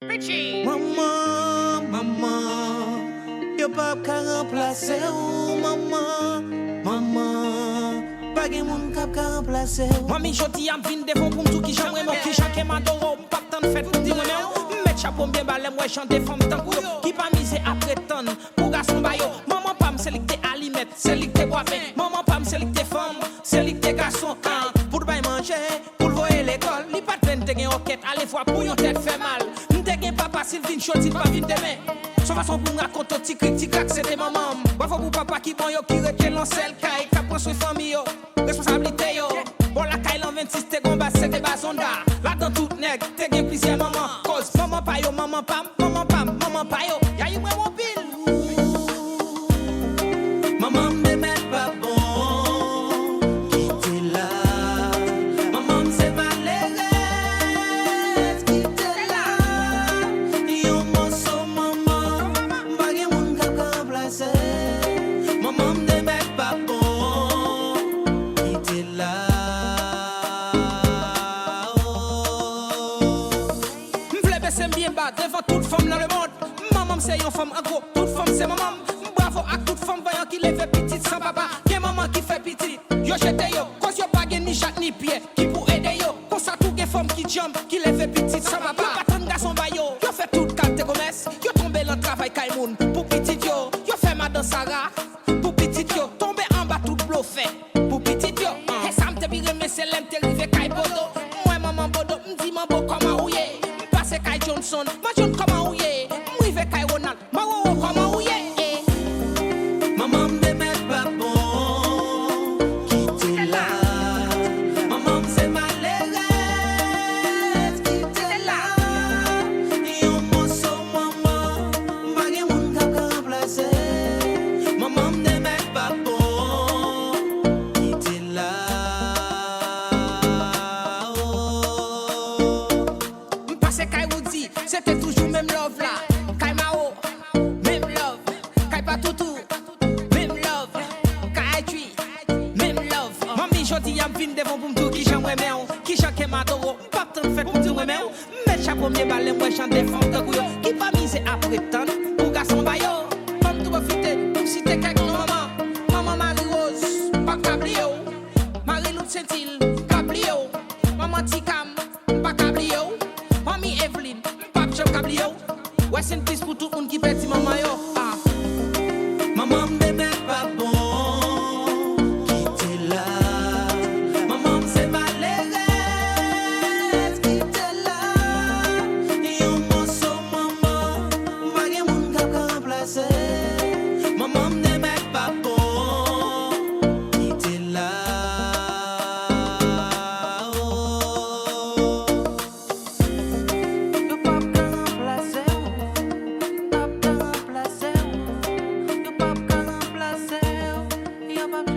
Richie. Maman, maman, yo pas qu'à remplacer ou maman, maman, pas de monde qui a remplacer ou. Mami jodi am vin devant pour tout qui j'aimerais moi qui chacun m'adore pas tant fait pour dire moi mettre chapeau bien balai moi chanter femme tant qui pas miser après tant pour garçon bayo maman pas me sélecter alimette sélecter boire maman pas me sélecter femme sélecter garçon pour bailler manger pour voyer l'école li pas de te gain enquête aller voir pour yon tête fait mal m'te gain papa s'il vinn chaud il pas vinn demain son façon pour raconter petit critique c'était maman parfois pour papa qui bon yo qui rete l'ancel kay qui prend soin famille yo responsabilité yo bon la kay l'an 26 te gomba c'était bazonda là dans tout nèg te gain plusieurs maman cause maman pa yo maman pam maman pa yo ya you moi mon pile Maman me met pas bon, quitte là. Maman c'est malheureuse, quitte là. Yo morceau maman, pas de monde qui a remplacer. Maman me met pas bon, quitte là. m'vle baisser bien bas devant toute femme dans le monde maman c'est une femme en gros toute femme c'est maman bravo à toute femme voyant qui lève petite sans papa qui maman qui fait petite yo jete yo cause yo pas ni chat ni pied qui pour aider yo pour ça tout les femmes qui jump qui lève petite sans papa pas tant garçon ba yo fait toute carte commerce yo tombé dans travail kay moun pour petite yo fait madame Sarah pour petite yo tombé en bas tout bluffé pour petite yo et ça me te bire mais c'est l'aime te rive kay bodo moi maman bodo m'di mambo comment ouye m'passe kay Johnson ma John comment ouye m'rive kay Ronald ma wo comment ouye Maman me met pas bon, quitte là. Maman c'est malheureuse, quitte là. Yo morceau maman, pas de monde qui a remplacer. Maman me met pas bon, quitte là. m'passe kay Woody c'était toujours même love là kay Mao même love kay Patoutou même love kay Tui même love mami jodi am vin devant pour m'dou qui j'aimerais bien qui chacun m'adore pas tant fait pour dire mais mettre chapeau bien balai moi chanter femme de couille qui pas miser après tant pour garçon bayo comme tout profiter pour citer quelques maman maman Marie Rose pas cablio Marie Lou Sentil cablio maman Tikam pas cablio mami Evelyn pas chef cablio ouais c'est pour tout le monde qui petit maman yo Maman me met pas bon, quitte là. Maman c'est malheureuse, quitte là. Yo morceau maman, pas de monde qui a remplacer. Maman me met pas bon, quitte là. Yo pas qu'à remplacer, pas qu'à remplacer. Yo pas qu'à remplacer, yo pas qu'à